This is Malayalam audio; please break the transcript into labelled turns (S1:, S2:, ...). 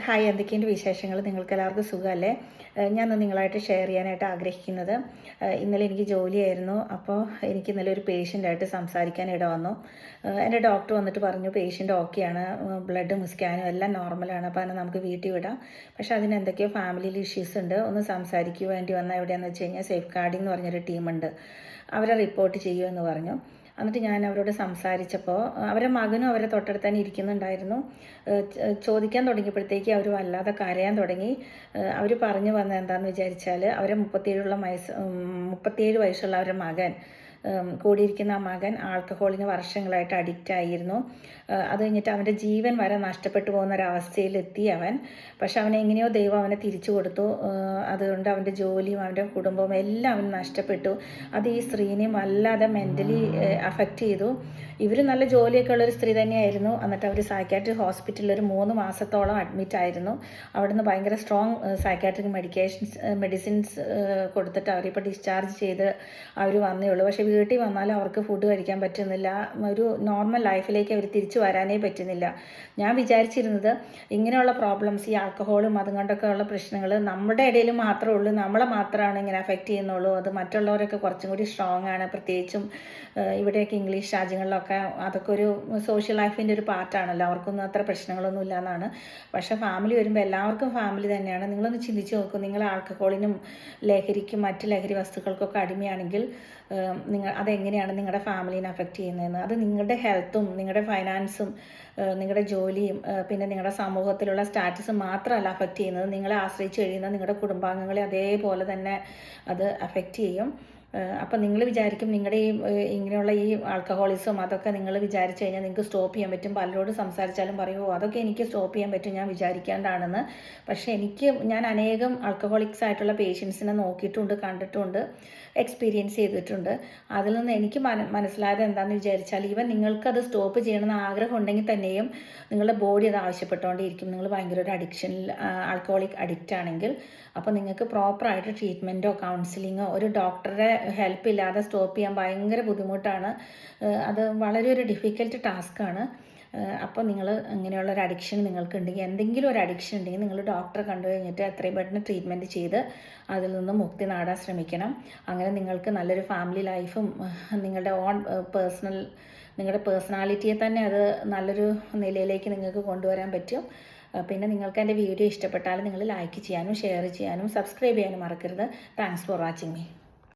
S1: ഹായ്, എന്തൊക്കെയുണ്ട് വിശേഷങ്ങൾ? നിങ്ങൾക്കെല്ലാവർക്കും സുഖമല്ലേ? ഞാൻ നിങ്ങളായിട്ട് ഷെയർ ചെയ്യാനായിട്ട് ആഗ്രഹിക്കുന്നത്, ഇന്നലെ എനിക്ക് ജോലിയായിരുന്നു. അപ്പോൾ എനിക്ക് ഇന്നലെ ഒരു പേഷ്യൻ്റായിട്ട് സംസാരിക്കാൻ ഇട വന്നു. എൻ്റെ ഡോക്ടർ വന്നിട്ട് പറഞ്ഞു പേഷ്യൻ്റ് ഓക്കെയാണ്, ബ്ലഡും സ്കാനും എല്ലാം നോർമലാണ്, അപ്പോൾ അതിനെ നമുക്ക് വീട്ടിൽ വിടാം. പക്ഷേ അതിന് എന്തൊക്കെയോ ഫാമിലിയിൽ ഇഷ്യൂസ് ഉണ്ട്, ഒന്ന് സംസാരിക്കുക വേണ്ടി വന്നാൽ എവിടെയാണെന്ന് വെച്ച് കഴിഞ്ഞാൽ സേഫ് ഗാർഡിംഗ് എന്ന് പറഞ്ഞൊരു ടീമുണ്ട്, അവരെ റിപ്പോർട്ട് ചെയ്യുമെന്ന് പറഞ്ഞു. എന്നിട്ട് ഞാൻ അവരോട് സംസാരിച്ചപ്പോൾ അവരുടെ മകനും അവരെ തൊട്ടടുത്ത് തന്നെ ഇരിക്കുന്നുണ്ടായിരുന്നു. ചോദിക്കാൻ തുടങ്ങിയപ്പോഴത്തേക്ക് അവർ വല്ലാതെ കരയാൻ തുടങ്ങി. അവർ പറഞ്ഞു വന്നത് എന്താണെന്ന് വിചാരിച്ചാൽ അവരെ 37 വയസ്സുള്ള അവരുടെ മകൻ, കൂടിയിരിക്കുന്ന ആ മകൻ ആൽക്കഹോളിന് വർഷങ്ങളായിട്ട് അഡിക്റ്റ് ആയിരുന്നു. അത് കഴിഞ്ഞിട്ട് അവൻ്റെ ജീവൻ വരെ നഷ്ടപ്പെട്ടു പോകുന്നൊരവസ്ഥയിലെത്തി അവൻ. പക്ഷെ അവനെ എങ്ങനെയോ ദൈവം അവനെ തിരിച്ചു കൊടുത്തു. അതുകൊണ്ട് അവൻ്റെ ജോലിയും അവൻ്റെ കുടുംബവും എല്ലാം അവന് നഷ്ടപ്പെട്ടു. അത് ഈ സ്ത്രീനെയും വല്ലാതെ മെൻ്റലി അഫക്റ്റ് ചെയ്തു. ഇവർ നല്ല ജോലിയൊക്കെ ഉള്ളൊരു സ്ത്രീ തന്നെയായിരുന്നു. എന്നിട്ട് അവർ സൈക്കാട്രിക് ഹോസ്പിറ്റലിൽ ഒരു 3 മാസത്തോളം അഡ്മിറ്റ് ആയിരുന്നു. അവിടുന്ന് ഭയങ്കര സ്ട്രോങ് സൈക്കാട്രിക് മെഡിസിൻസ് കൊടുത്തിട്ട് അവരിപ്പോൾ ഡിസ്ചാർജ് ചെയ്ത് അവർ വന്നേ ഉള്ളൂ. പക്ഷേ വീട്ടിൽ വന്നാലും അവർക്ക് ഫുഡ് കഴിക്കാൻ പറ്റുന്നില്ല, ഒരു നോർമൽ ലൈഫിലേക്ക് അവർ തിരിച്ചു വരാനേ പറ്റുന്നില്ല. ഞാൻ വിചാരിച്ചിരുന്നത് ഇങ്ങനെയുള്ള പ്രോബ്ലംസ്, ഈ ആൽക്കഹോളും അതും കൊണ്ടൊക്കെ ഉള്ള പ്രശ്നങ്ങൾ നമ്മുടെ ഇടയിൽ മാത്രമേ ഉള്ളൂ, നമ്മളെ മാത്രമാണ് ഇങ്ങനെ അഫക്റ്റ് ചെയ്യുന്നുള്ളൂ. അത് മറ്റുള്ളവരൊക്കെ കുറച്ചും കൂടി സ്ട്രോങ് ആണ്. പ്രത്യേകിച്ചും ഇവിടെയൊക്കെ ഇംഗ്ലീഷ് രാജ്യങ്ങളിലൊക്കെ അതൊക്കെ ഒരു സോഷ്യൽ ലൈഫിൻ്റെ ഒരു പാർട്ടാണല്ലോ, അവർക്കൊന്നും അത്ര പ്രശ്നങ്ങളൊന്നും ഇല്ല എന്നാണ്. പക്ഷേ ഫാമിലി വരുമ്പോൾ എല്ലാവർക്കും ഫാമിലി തന്നെയാണ്. നിങ്ങളൊന്ന് ചിന്തിച്ച് നോക്കൂ, നിങ്ങൾ ആൽക്കഹോളിനും ലഹരിക്കും മറ്റ് ലഹരി വസ്തുക്കൾക്കൊക്കെ അടിമയാണെങ്കിൽ അതെങ്ങനെയാണ് നിങ്ങളുടെ ഫാമിലീനെ അഫക്റ്റ് ചെയ്യുന്നതെന്ന്. അത് നിങ്ങളുടെ ഹെൽത്തും നിങ്ങളുടെ ഫൈനാൻസും നിങ്ങളുടെ ജോലിയും പിന്നെ നിങ്ങളുടെ സമൂഹത്തിലുള്ള സ്റ്റാറ്റസും മാത്രമല്ല അഫക്റ്റ് ചെയ്യുന്നത്, നിങ്ങളെ ആശ്രയിച്ച് കഴിയുന്ന നിങ്ങളുടെ കുടുംബാംഗങ്ങളെ അതേപോലെ തന്നെ അത് അഫക്റ്റ് ചെയ്യും. അപ്പം നിങ്ങൾ വിചാരിക്കും നിങ്ങളുടെ ഇങ്ങനെയുള്ള ഈ ആൽക്കഹോളിസം അതൊക്കെ നിങ്ങൾ വിചാരിച്ചു കഴിഞ്ഞാൽ നിങ്ങൾക്ക് സ്റ്റോപ്പ് ചെയ്യാൻ പറ്റും. പലരോട് സംസാരിച്ചാലും പറയുമോ അതൊക്കെ എനിക്ക് സ്റ്റോപ്പ് ചെയ്യാൻ പറ്റും, ഞാൻ വിചാരിക്കാണ്ടാണെന്ന്. പക്ഷേ ഞാൻ അനേകം ആൽക്കഹോളിക്സ് ആയിട്ടുള്ള പേഷ്യൻസിനെ നോക്കിയിട്ടുണ്ട്, കണ്ടിട്ടുണ്ട്, എക്സ്പീരിയൻസ് ചെയ്തിട്ടുണ്ട്. അതിൽ നിന്ന് എനിക്ക് മനസ്സിലായത് എന്താണെന്ന് വിചാരിച്ചാൽ, നിങ്ങൾക്കത് സ്റ്റോപ്പ് ചെയ്യണമെന്ന് ആഗ്രഹം ഉണ്ടെങ്കിൽ തന്നെയും നിങ്ങളുടെ ബോഡി അത് ആവശ്യപ്പെട്ടുകൊണ്ടിരിക്കും. നിങ്ങൾ ഭയങ്കര ഒരു അഡിക്ഷനിൽ ആൽക്കഹോളിക് അഡിക്റ്റ് ആണെങ്കിൽ അപ്പോൾ നിങ്ങൾക്ക് പ്രോപ്പറായിട്ട് ട്രീറ്റ്മെൻറ്റോ കൗൺസിലിങ്ങോ ഒരു ഡോക്ടറുടെ ഹെൽപ്പ് ഇല്ലാതെ സ്റ്റോപ്പ് ചെയ്യാൻ ഭയങ്കര ബുദ്ധിമുട്ടാണ്. അത് വളരെ ഒരു ഡിഫിക്കൽട്ട് ടാസ്ക്കാണ്. അപ്പോൾ നിങ്ങൾ ഇങ്ങനെയുള്ള ഒരു അഡിക്ഷൻ നിങ്ങൾക്കുണ്ടെങ്കിൽ, എന്തെങ്കിലും ഒരു അഡിക്ഷൻ ഉണ്ടെങ്കിൽ നിങ്ങൾ ഡോക്ടറെ കണ്ടു കഴിഞ്ഞിട്ട് എത്രയും പെട്ടെന്ന് ട്രീറ്റ്മെൻറ്റ് ചെയ്ത് അതിൽ നിന്ന് മുക്തി നേടാൻ ശ്രമിക്കണം. അങ്ങനെ നിങ്ങൾക്ക് നല്ലൊരു ഫാമിലി ലൈഫും നിങ്ങളുടെ നിങ്ങളുടെ പേഴ്സണാലിറ്റിയെ തന്നെ അത് നല്ലൊരു നിലയിലേക്ക് നിങ്ങൾക്ക് കൊണ്ടുവരാൻ പറ്റും. പിന്നെ നിങ്ങൾക്ക് എൻ്റെ വീഡിയോ ഇഷ്ടപ്പെട്ടാൽ നിങ്ങൾ ലൈക്ക് ചെയ്യാനും ഷെയർ ചെയ്യാനും സബ്സ്ക്രൈബ് ചെയ്യാനും മറക്കരുത്. Thanks for watching me.